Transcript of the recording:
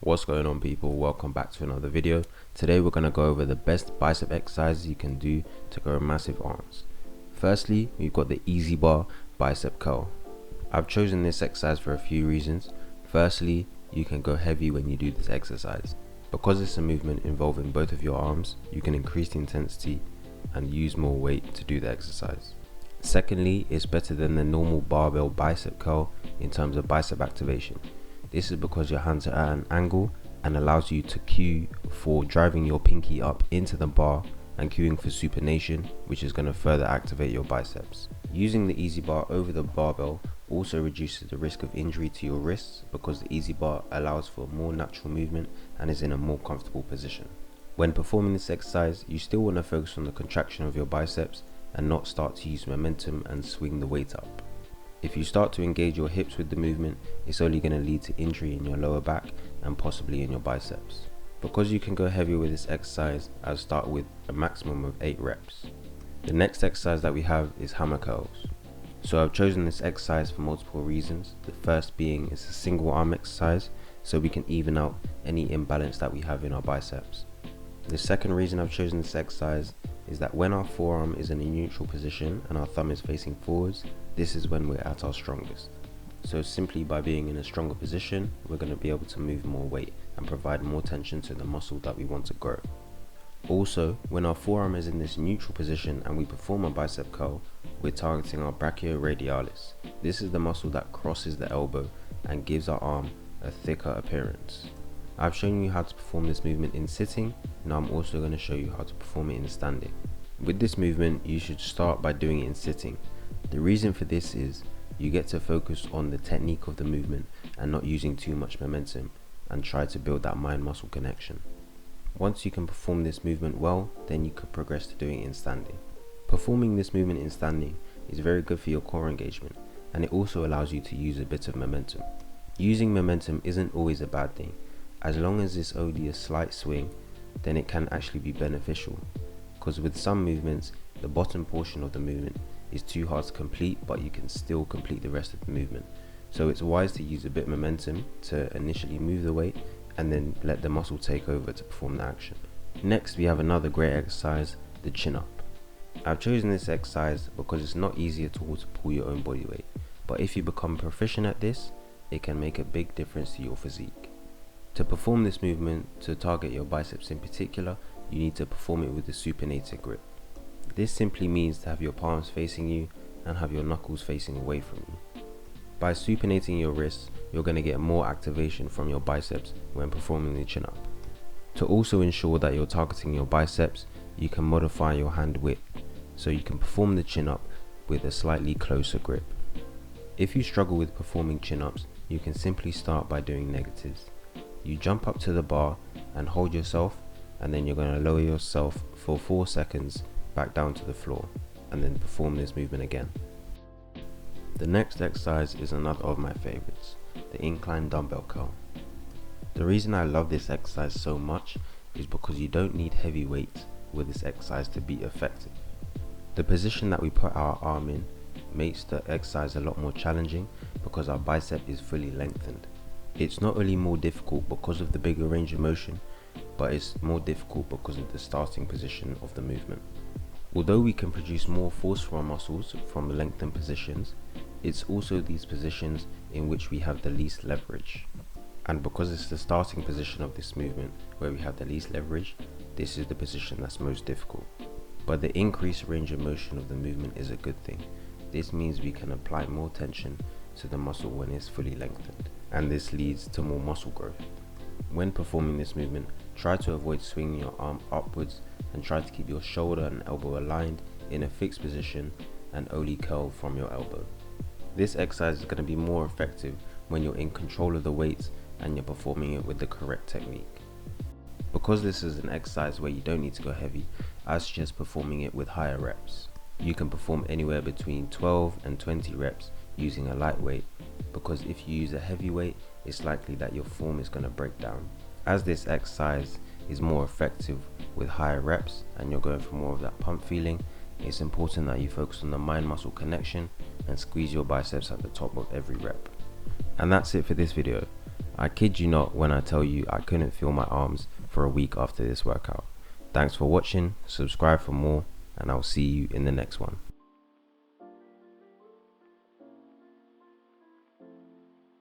What's going on, people? Welcome back to another video. Today we're going to go over the best bicep exercises you can do to grow massive arms. Firstly, we've got the easy bar bicep curl. I've chosen this exercise for a few reasons. Firstly, you can go heavy when you do this exercise. Because it's a movement involving both of your arms, you can increase the intensity and use more weight to do the exercise. Secondly, it's better than the normal barbell bicep curl in terms of bicep activation. This is because your hands are at an angle and allows you to cue for driving your pinky up into the bar and cueing for supination, which is going to further activate your biceps. Using the easy bar over the barbell also reduces the risk of injury to your wrists because the easy bar allows for more natural movement and is in a more comfortable position. When performing this exercise, you still want to focus on the contraction of your biceps and not start to use momentum and swing the weight up. If you start to engage your hips with the movement, it's only going to lead to injury in your lower back and possibly in your biceps. Because you can go heavier with this exercise, I'll start with a maximum of 8 reps. The next exercise that we have is hammer curls. So I've chosen this exercise for multiple reasons. The first being it's a single arm exercise, so we can even out any imbalance that we have in our biceps. The second reason I've chosen this exercise is that when our forearm is in a neutral position and our thumb is facing forwards, this is when we're at our strongest. So simply by being in a stronger position, we're going to be able to move more weight and provide more tension to the muscle that we want to grow. Also, when our forearm is in this neutral position and we perform a bicep curl, we're targeting our brachioradialis. This is the muscle that crosses the elbow and gives our arm a thicker appearance. I've shown you how to perform this movement in sitting. Now I'm also going to show you how to perform it in standing. With this movement, you should start by doing it in sitting. The reason for this is you get to focus on the technique of the movement and not using too much momentum, and try to build that mind-muscle connection. Once you can perform this movement well, then you could progress to doing it in standing. Performing this movement in standing is very good for your core engagement, and it also allows you to use a bit of momentum. Using momentum isn't always a bad thing. As long as it's only a slight swing, then it can actually be beneficial, because with some movements, the bottom portion of the movement is too hard to complete, but you can still complete the rest of the movement. So it's wise to use a bit of momentum to initially move the weight and then let the muscle take over to perform the action. Next, we have another great exercise, the chin up. I've chosen this exercise because it's not easy at all to pull your own body weight, but if you become proficient at this, it can make a big difference to your physique. To perform this movement, to target your biceps in particular, you need to perform it with a supinated grip. This simply means to have your palms facing you and have your knuckles facing away from you. By supinating your wrists, you're going to get more activation from your biceps when performing the chin up. To also ensure that you're targeting your biceps, you can modify your hand width so you can perform the chin up with a slightly closer grip. If you struggle with performing chin ups, you can simply start by doing negatives. You jump up to the bar and hold yourself, and then you're going to lower yourself for 4 seconds back down to the floor, and then perform this movement again. The next exercise is another of my favorites, the incline dumbbell curl. The reason I love this exercise so much is because you don't need heavy weights with this exercise to be effective. The position that we put our arm in makes the exercise a lot more challenging because our bicep is fully lengthened. It's not only more difficult because of the bigger range of motion, but it's more difficult because of the starting position of the movement. Although we can produce more force from our muscles from lengthened positions, it's also these positions in which we have the least leverage. And because it's the starting position of this movement where we have the least leverage, this is the position that's most difficult. But the increased range of motion of the movement is a good thing. This means we can apply more tension to the muscle when it's fully lengthened, and this leads to more muscle growth. When performing this movement, try to avoid swinging your arm upwards and try to keep your shoulder and elbow aligned in a fixed position and only curl from your elbow. This exercise is going to be more effective when you're in control of the weights and you're performing it with the correct technique. Because this is an exercise where you don't need to go heavy, I suggest performing it with higher reps. You can perform anywhere between 12 and 20 reps using a light weight, because if you use a heavy weight, it's likely that your form is going to break down. As this exercise is more effective with higher reps and you're going for more of that pump feeling, it's important that you focus on the mind-muscle connection and squeeze your biceps at the top of every rep. And that's it for this video. I kid you not when I tell you I couldn't feel my arms for a week after this workout. Thanks for watching, subscribe for more, and I'll see you in the next one.